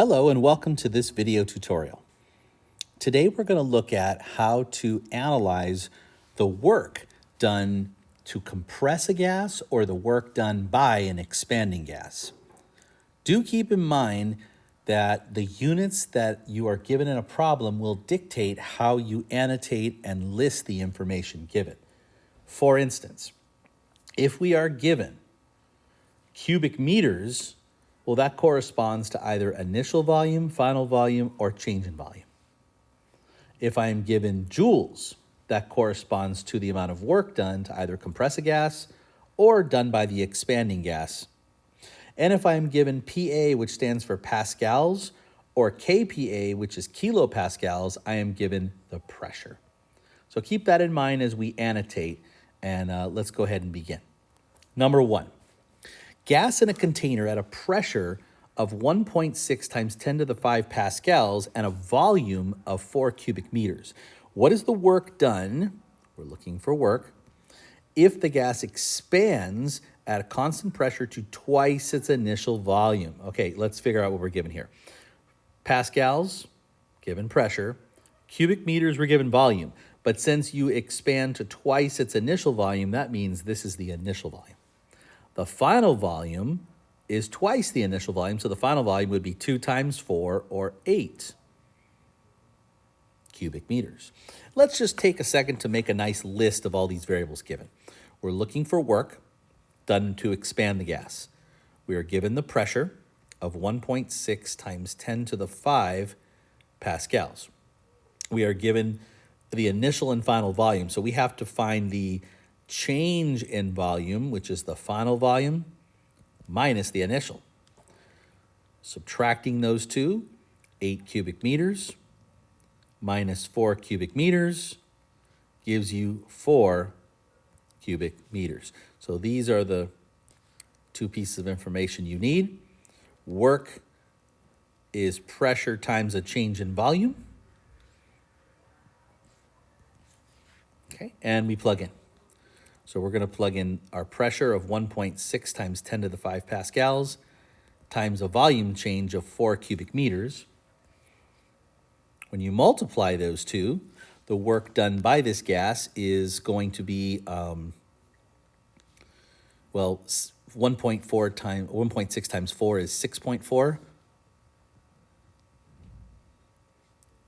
Hello and welcome to this video tutorial. Today we're going to look at how to analyze the work done to compress a gas or the work done by an expanding gas. Do keep in mind that the units that you are given in a problem will dictate how you annotate and list the information given. For instance, if we are given cubic meters, well, that corresponds to either initial volume, final volume, or change in volume. If I am given joules, that corresponds to the amount of work done to either compress a gas or done by the expanding gas. And if I am given PA, which stands for pascals, or kPa, which is kilopascals, I am given the pressure. So keep that in mind as we annotate, and let's go ahead and begin. Number one. Gas in a container at a pressure of 1.6 times 10 to the 5 pascals and a volume of 4 cubic meters. What is the work done? We're looking for work. If the gas expands at a constant pressure to twice its initial volume. Okay, let's figure out what we're given here. Pascals, given pressure. Cubic meters, we're given volume. But since you expand to twice its initial volume, that means this is the initial volume. The final volume is twice the initial volume, so the final volume would be 2 times 4, or 8 cubic meters. Let's just take a second to make a nice list of all these variables given. We're looking for work done to expand the gas. We are given the pressure of 1.6 times 10 to the 5 pascals. We are given the initial and final volume, so we have to find the change in volume, which is the final volume, minus the initial. Subtracting those two, 8 cubic meters minus 4 cubic meters gives you 4 cubic meters. So these are the two pieces of information you need. Work is pressure times a change in volume. Okay, and we plug in. So we're going to plug in our pressure of 1.6 times 10 to the 5 pascals times a volume change of 4 cubic meters. When you multiply those two, the work done by this gas is going to be, 1.6 times 4 is 6.4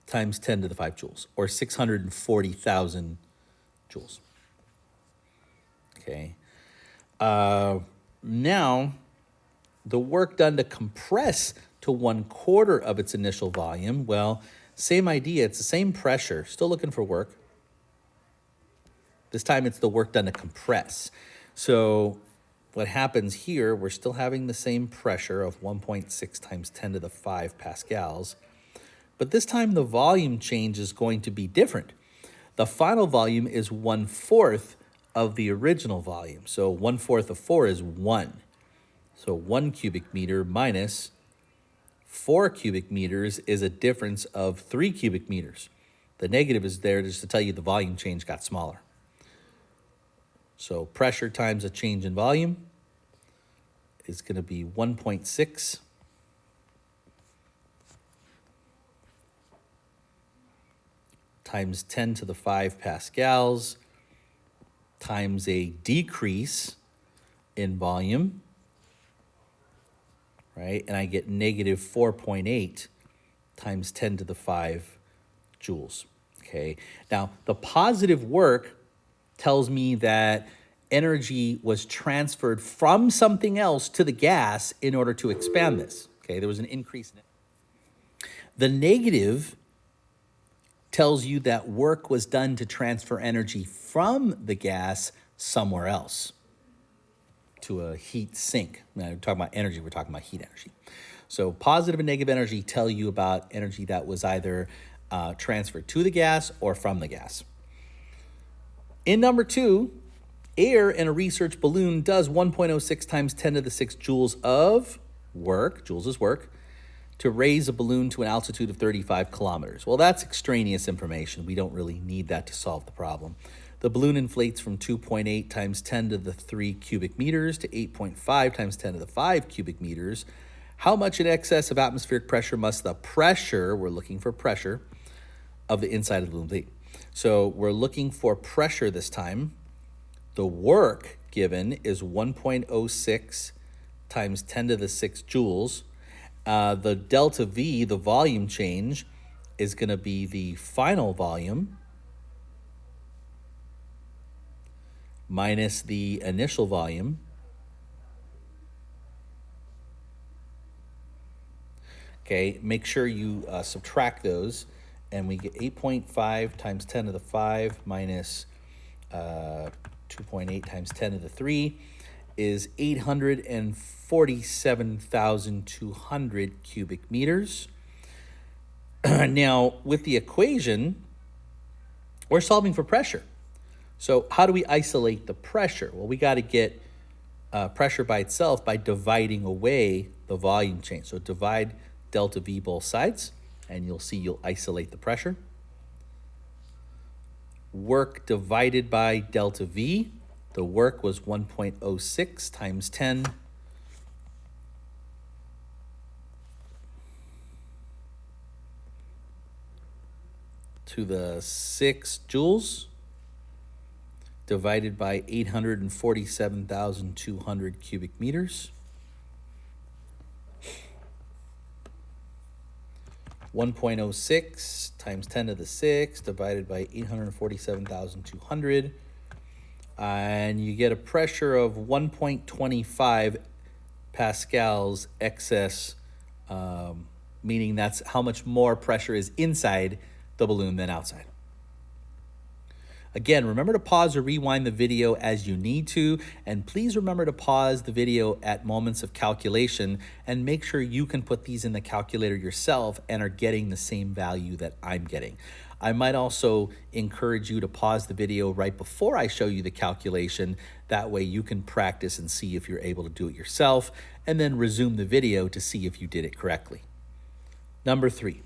times 10 to the 5 joules, or 640,000 joules. Okay. Now, the work done to compress to 1/4 of its initial volume, well, same idea. It's the same pressure. Still looking for work. This time it's the work done to compress. So what happens here, we're still having the same pressure of 1.6 times 10 to the 5 pascals. But this time the volume change is going to be different. The final volume is 1/4 of the original volume. So 1/4 of 4 is 1. So 1 cubic meter minus 4 cubic meters is a difference of 3 cubic meters. The negative is there just to tell you the volume change got smaller. So pressure times a change in volume is going to be 1.6 times 10 to the 5 pascals times a decrease in volume, right? And I get negative 4.8 times 10 to the 5 joules, okay? Now, the positive work tells me that energy was transferred from something else to the gas in order to expand this, okay? There was an increase in it. The negative tells you that work was done to transfer energy from the gas somewhere else to a heat sink. Now, we're talking about energy, we're talking about heat energy. So positive and negative energy tell you about energy that was either transferred to the gas or from the gas. In number 2, air in a research balloon does 1.06 times 10 to the 6 joules of work, joules is work, to raise a balloon to an altitude of 35 kilometers. Well, that's extraneous information. We don't really need that to solve the problem. The balloon inflates from 2.8 times 10 to the 3 cubic meters to 8.5 times 10 to the 5 cubic meters. How much in excess of atmospheric pressure must the pressure, we're looking for pressure, of the inside of the balloon be? So we're looking for pressure this time. The work given is 1.06 times 10 to the 6 joules. The delta V, the volume change, is going to be the final volume minus the initial volume. Okay, make sure you subtract those, and we get 8.5 times 10 to the 5 minus 2.8 times 10 to the 3 is 847,200 cubic meters. Now, with the equation, we're solving for pressure. So how do we isolate the pressure? Well, we got to get pressure by itself by dividing away the volume change. So divide delta V both sides, and you'll see you'll isolate the pressure. Work divided by delta V. The work was 1.06 times 10 to the 6 joules divided by 847,200 cubic meters. 1.06 times 10 to the 6 divided by 847,200. And you get a pressure of 1.25 pascals excess, meaning that's how much more pressure is inside the balloon than outside. Again, remember to pause or rewind the video as you need to, and please remember to pause the video at moments of calculation and make sure you can put these in the calculator yourself and are getting the same value that I'm getting. I might also encourage you to pause the video right before I show you the calculation. That way you can practice and see if you're able to do it yourself, and then resume the video to see if you did it correctly. Number 3.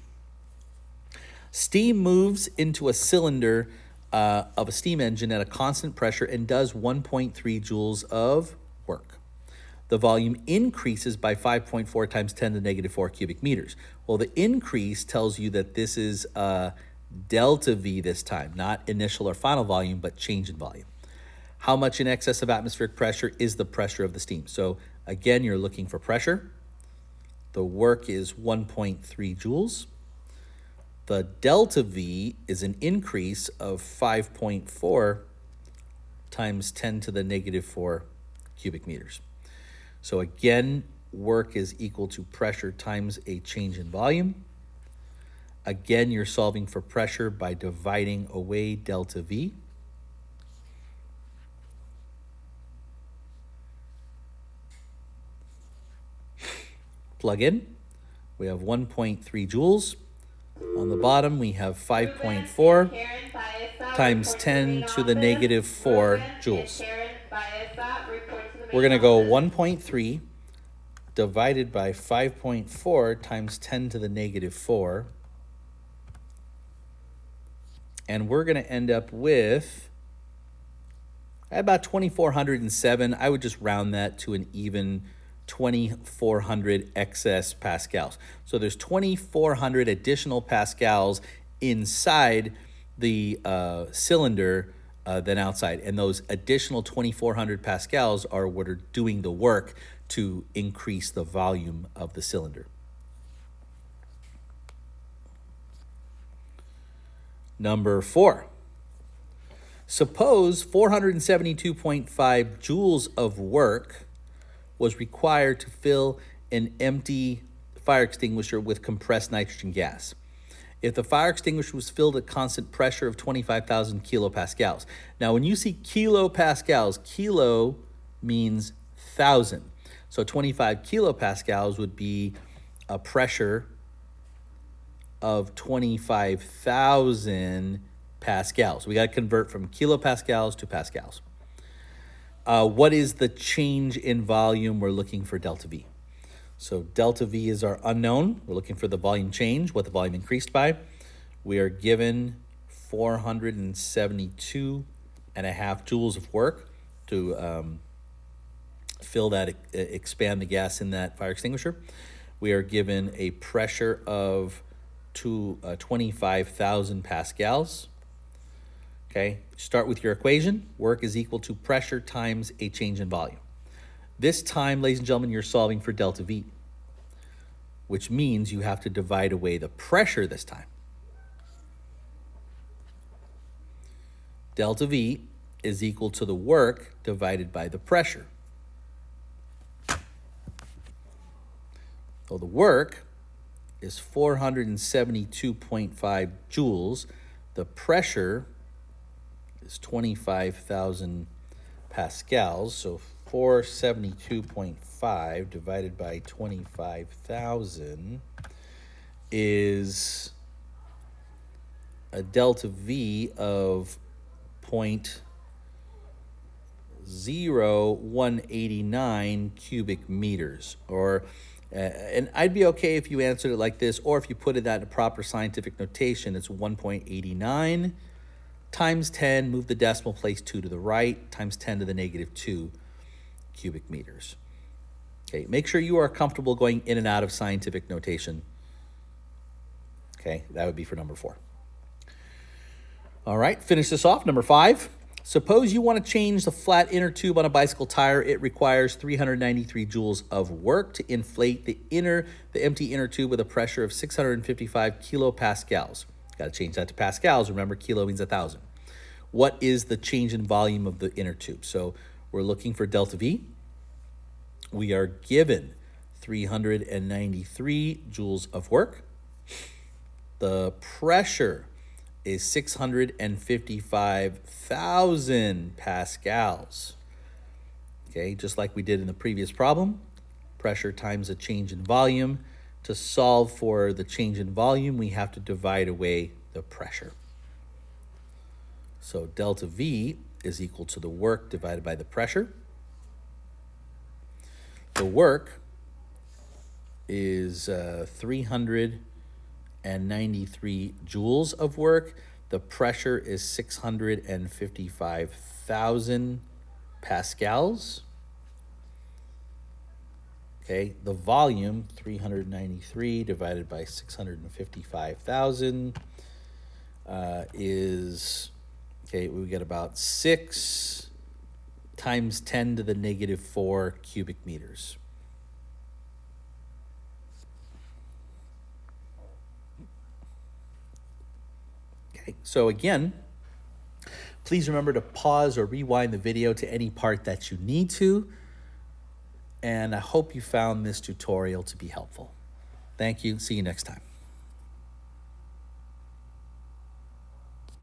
Steam moves into a cylinder of a steam engine at a constant pressure and does 1.3 joules of work. The volume increases by 5.4 times 10 to the negative 4 cubic meters. Well, the increase tells you that this is delta V this time, not initial or final volume, but change in volume. How much in excess of atmospheric pressure is the pressure of the steam? So again, you're looking for pressure. The work is 1.3 joules. The delta V is an increase of 5.4 times 10 to the negative 4 cubic meters. So again, work is equal to pressure times a change in volume. Again, you're solving for pressure by dividing away delta V. Plug in. We have 1.3 joules. On the bottom, we have 5.4 times 10 to the negative 4 joules. We're going to go 1.3 divided by 5.4 times 10 to the negative 4. And we're going to end up with about 2,407. I would just round that to an even 2,400 excess pascals. So there's 2,400 additional pascals inside the cylinder than outside. And those additional 2,400 pascals are what are doing the work to increase the volume of the cylinder. Number 4. Suppose 472.5 joules of work was required to fill an empty fire extinguisher with compressed nitrogen gas. If the fire extinguisher was filled at constant pressure of 25,000 kilopascals. Now, when you see kilopascals, kilo means 1,000. So 25 kilopascals would be a pressure of 25,000 pascals. We got to convert from kilopascals to pascals. What is the change in volume? We're looking for delta V. So delta V is our unknown. We're looking for the volume change, what the volume increased by. We are given 472.5 joules of work to fill that, expand the gas in that fire extinguisher. We are given a pressure of 25,000 pascals. Okay, start with your equation. Work is equal to pressure times a change in volume. This time, ladies and gentlemen, you're solving for delta V, which means you have to divide away the pressure this time. Delta V is equal to the work divided by the pressure. So the work is 472.5 joules. The pressure is 25,000 pascals. So 472.5 divided by 25,000 is a delta V of 0.0189 cubic meters, and I'd be okay if you answered it like this, or if you put it at a proper scientific notation, it's 1.89 times 10, move the decimal place 2 to the right, times 10 to the negative 2 cubic meters. Okay, make sure you are comfortable going in and out of scientific notation. Okay, that would be for number 4. All right, finish this off. Number 5. Suppose you want to change the flat inner tube on a bicycle tire. It requires 393 joules of work to inflate the empty inner tube with a pressure of 655 kilopascals. Got to change that to pascals. Remember, kilo means 1,000. What is the change in volume of the inner tube? So we're looking for delta V. We are given 393 joules of work. The pressure is 655,000 pascals. Okay, just like we did in the previous problem, pressure times a change in volume. To solve for the change in volume, we have to divide away the pressure. So delta V is equal to the work divided by the pressure. The work is 393 joules of work. The pressure is 655,000 pascals. Okay, the volume, 393 divided by 655,000 is, okay, we get about 6 times 10 to the negative 4 cubic meters. Okay, so again, please remember to pause or rewind the video to any part that you need to. And I hope you found this tutorial to be helpful. Thank you. See you next time.